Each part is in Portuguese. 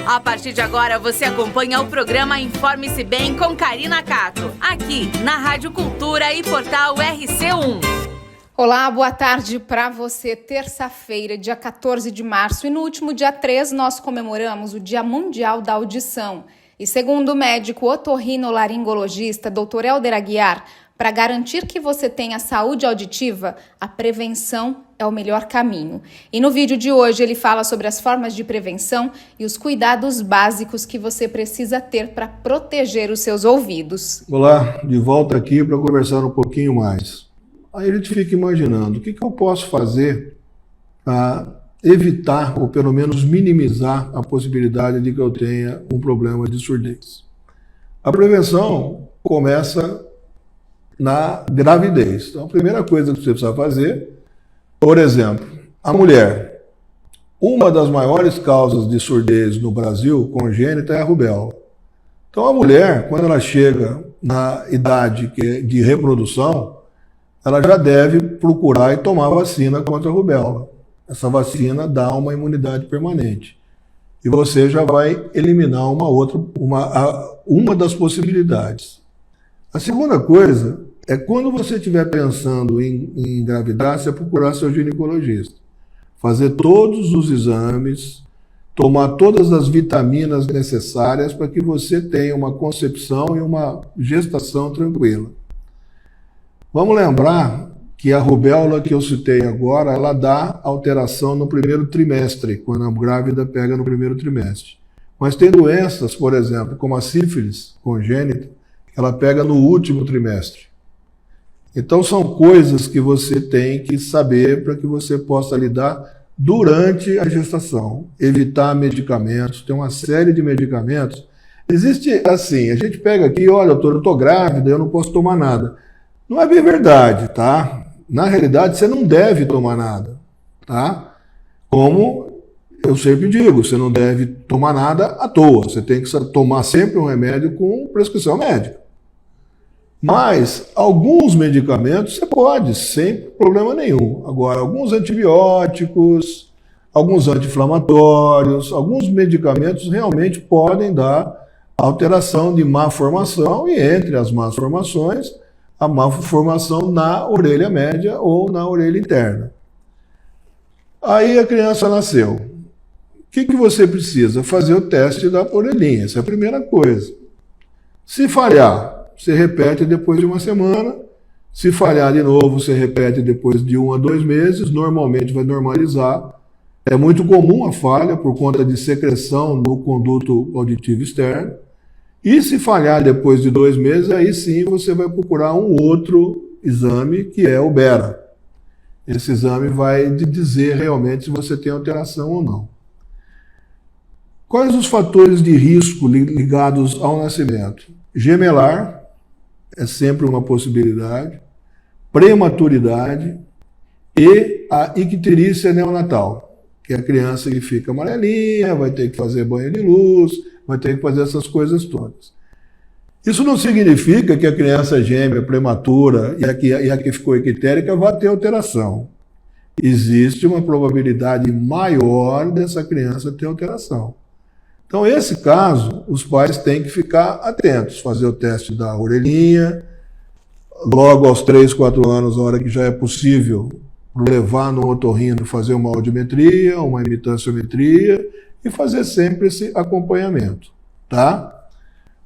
A partir de agora, você acompanha o programa Informe-se Bem com Karina Cato, aqui na Rádio Cultura e Portal RC1. Olá, boa tarde para você. Terça-feira, dia 14 de março, e no último dia 3 nós comemoramos o Dia Mundial da Audição. E segundo o médico otorrinolaringologista Dr. Helder Aguiar, para garantir que você tenha saúde auditiva, a prevenção é o melhor caminho. E no vídeo de hoje ele fala sobre as formas de prevenção e os cuidados básicos que você precisa ter para proteger os seus ouvidos. Olá, de volta aqui para conversar um pouquinho mais. Aí a gente fica imaginando, o que eu posso fazer para evitar ou pelo menos minimizar a possibilidade de que eu tenha um problema de surdez? A prevenção começa na gravidez. Então, a primeira coisa que você precisa fazer, por exemplo, a mulher. Uma das maiores causas de surdez no Brasil congênita é a rubéola. Então, a mulher, quando ela chega na idade de reprodução, ela já deve procurar e tomar vacina contra a rubéola. Essa vacina dá uma imunidade permanente. E você já vai eliminar uma das possibilidades. A segunda coisa é quando você estiver pensando em engravidar, você procurar seu ginecologista. Fazer todos os exames, tomar todas as vitaminas necessárias para que você tenha uma concepção e uma gestação tranquila. Vamos lembrar que a rubéola que eu citei agora, ela dá alteração no primeiro trimestre, quando a grávida pega no primeiro trimestre. Mas tem doenças, por exemplo, como a sífilis congênita, que ela pega no último trimestre. Então são coisas que você tem que saber para que você possa lidar durante a gestação. Evitar medicamentos, tem uma série de medicamentos. Existe assim, a gente pega aqui, olha, eu estou grávida, eu não posso tomar nada. Não é bem verdade, tá? Na realidade, você não deve tomar nada, tá? Como eu sempre digo, você não deve tomar nada à toa. Você tem que tomar sempre um remédio com prescrição médica. Mas alguns medicamentos você pode, sem problema nenhum. Agora, alguns antibióticos, alguns anti-inflamatórios, alguns medicamentos realmente podem dar alteração de má formação e entre as más formações, a má formação na orelha média ou na orelha interna. Aí a criança nasceu. O que você precisa? Fazer o teste da orelhinha, essa é a primeira coisa. Se falhar, você repete depois de uma semana. Se falhar de novo, você repete depois de 1 a 2 meses. Normalmente vai normalizar. É muito comum a falha por conta de secreção no conduto auditivo externo. E se falhar depois de 2 meses, aí sim você vai procurar um outro exame, que é o Bera. Esse exame vai te dizer realmente se você tem alteração ou não. Quais os fatores de risco ligados ao nascimento? Gemelar é sempre uma possibilidade, prematuridade e a icterícia neonatal, que é a criança que fica amarelinha, vai ter que fazer banho de luz, vai ter que fazer essas coisas todas. Isso não significa que a criança gêmea, prematura e a que ficou ictérica vai ter alteração. Existe uma probabilidade maior dessa criança ter alteração. Então, esse caso, os pais têm que ficar atentos, fazer o teste da orelhinha, logo aos 3, 4 anos, na hora que já é possível, levar no otorrino, fazer uma audiometria, uma imitanciometria e fazer sempre esse acompanhamento, tá?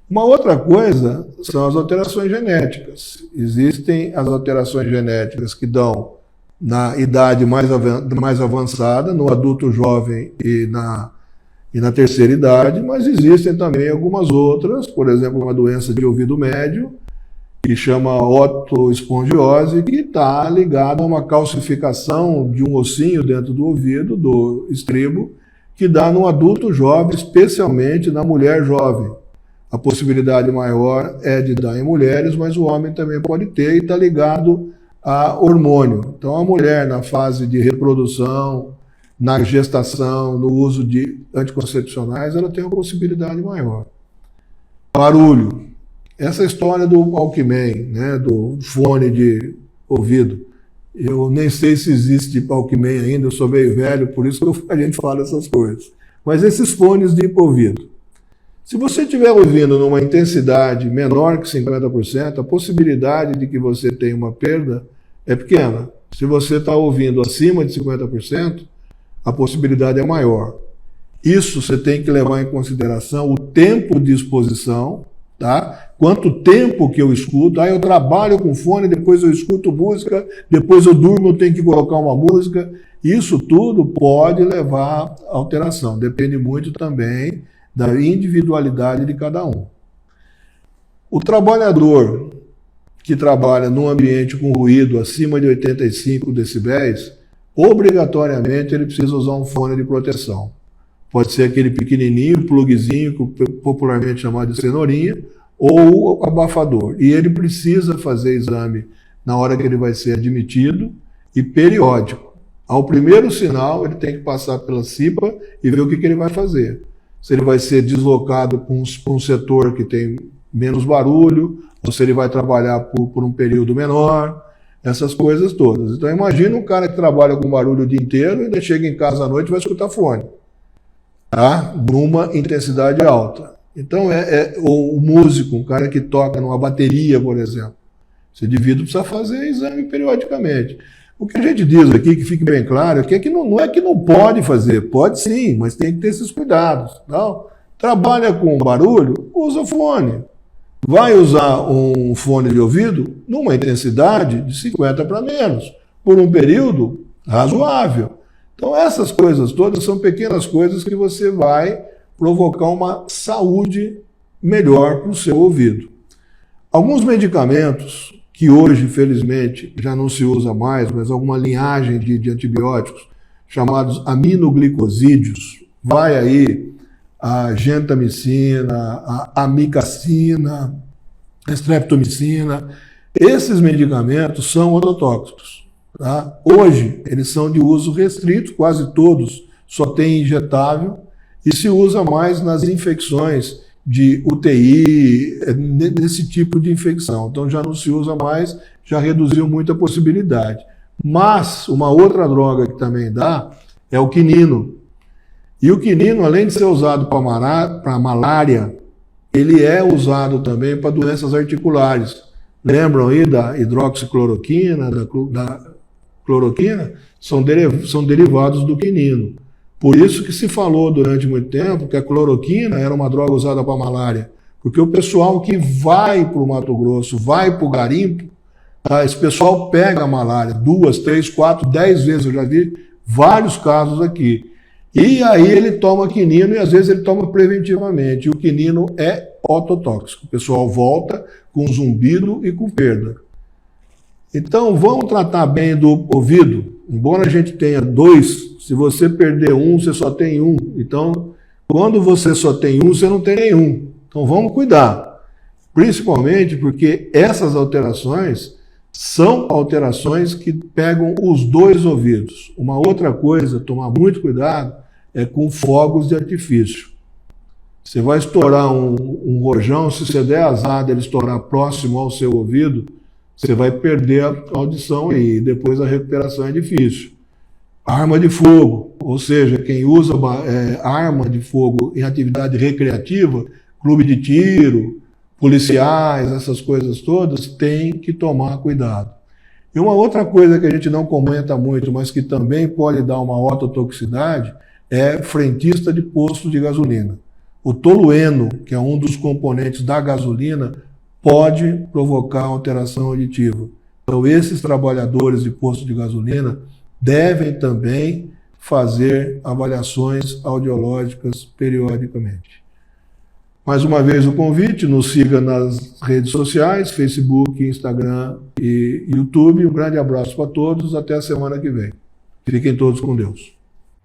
Uma outra coisa são as alterações genéticas. Existem as alterações genéticas que dão na idade mais avançada, no adulto jovem e na terceira idade, mas existem também algumas outras, por exemplo, uma doença de ouvido médio, que chama otoespongiose, que está ligada a uma calcificação de um ossinho dentro do ouvido, do estribo, que dá no adulto jovem, especialmente na mulher jovem. A possibilidade maior é de dar em mulheres, mas o homem também pode ter e está ligado a hormônio. Então, a mulher na fase de reprodução, na gestação, no uso de anticoncepcionais, ela tem uma possibilidade maior. Barulho. Essa história do Walkman, né, do fone de ouvido, eu nem sei se existe Walkman ainda, eu sou meio velho, por isso que a gente fala essas coisas. Mas esses fones de ouvido, se você estiver ouvindo numa intensidade menor que 50%, a possibilidade de que você tenha uma perda é pequena. Se você está ouvindo acima de 50%, a possibilidade é maior. Isso você tem que levar em consideração o tempo de exposição, tá? Quanto tempo que eu escuto. Eu trabalho com fone, depois eu escuto música, depois eu durmo, eu tenho que colocar uma música. Isso tudo pode levar a alteração. Depende muito também da individualidade de cada um. O trabalhador que trabalha num ambiente com ruído acima de 85 decibéis, obrigatoriamente ele precisa usar um fone de proteção. Pode ser aquele pequenininho, plugzinho, popularmente chamado de cenourinha, ou o abafador. E ele precisa fazer exame na hora que ele vai ser admitido e periódico. Ao primeiro sinal, ele tem que passar pela CIPA e ver o que ele vai fazer. Se ele vai ser deslocado para um setor que tem menos barulho, ou se ele vai trabalhar por um período menor, essas coisas todas. Então imagina um cara que trabalha com barulho o dia inteiro e ainda chega em casa à noite e vai escutar fone, tá? Numa intensidade alta. Então o músico, um cara que toca numa bateria, por exemplo, esse indivíduo precisa fazer exame periodicamente. O que a gente diz aqui, que fique bem claro, é que não é que não pode fazer, pode sim, mas tem que ter esses cuidados. Não? Trabalha com barulho, usa fone. Vai usar um fone de ouvido numa intensidade de 50 para menos, por um período razoável. Então essas coisas todas são pequenas coisas que você vai provocar uma saúde melhor para o seu ouvido. Alguns medicamentos que hoje, infelizmente, já não se usa mais, mas alguma linhagem de antibióticos, chamados aminoglicosídeos, vai aí a gentamicina, a amicacina, a streptomicina. Esses medicamentos são ototóxicos. Tá? Hoje, eles são de uso restrito, quase todos só tem injetável, e se usa mais nas infecções de UTI, nesse tipo de infecção. Então já não se usa mais, já reduziu muito a possibilidade. Mas uma outra droga que também dá é o quinino. E o quinino, além de ser usado para malária, ele é usado também para doenças articulares. Lembram aí da hidroxicloroquina, da cloroquina? São derivados do quinino. Por isso que se falou durante muito tempo que a cloroquina era uma droga usada para malária. Porque o pessoal que vai para o Mato Grosso, vai para o garimpo, tá? Esse pessoal pega a malária 2, 3, 4, 10 vezes. Eu já vi vários casos aqui. E aí ele toma quinino e às vezes ele toma preventivamente. E o quinino é ototóxico. O pessoal volta com zumbido e com perda. Então vamos tratar bem do ouvido. Embora a gente tenha dois, se você perder um, você só tem um. Então, quando você só tem um, você não tem nenhum. Então vamos cuidar. Principalmente porque essas alterações são alterações que pegam os dois ouvidos. Uma outra coisa, tomar muito cuidado, é com fogos de artifício. Você vai estourar um rojão, se você der azar dele estourar próximo ao seu ouvido, você vai perder a audição e depois a recuperação é difícil. Arma de fogo, ou seja, quem usa arma de fogo em atividade recreativa, clube de tiro, policiais, essas coisas todas, tem que tomar cuidado. E uma outra coisa que a gente não comenta muito, mas que também pode dar uma ototoxicidade, é frentista de posto de gasolina. O tolueno, que é um dos componentes da gasolina, pode provocar alteração auditiva. Então, esses trabalhadores de posto de gasolina devem também fazer avaliações audiológicas periodicamente. Mais uma vez o convite, nos siga nas redes sociais, Facebook, Instagram e YouTube. Um grande abraço para todos, até a semana que vem. Fiquem todos com Deus.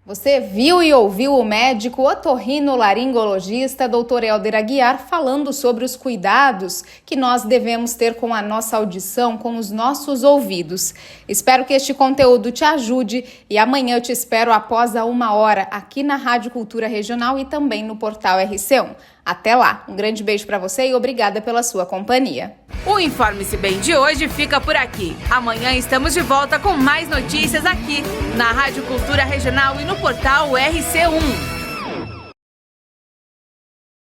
Você viu e ouviu o médico otorrinolaringologista Dr. Helder Aguiar falando sobre os cuidados que nós devemos ter com a nossa audição, com os nossos ouvidos. Espero que este conteúdo te ajude e amanhã eu te espero após a 1h aqui na Rádio Cultura Regional e também no portal RC1. Até lá, um grande beijo para você e obrigada pela sua companhia. O Informe-se Bem de hoje fica por aqui. Amanhã estamos de volta com mais notícias aqui na Rádio Cultura Regional e no portal RC1.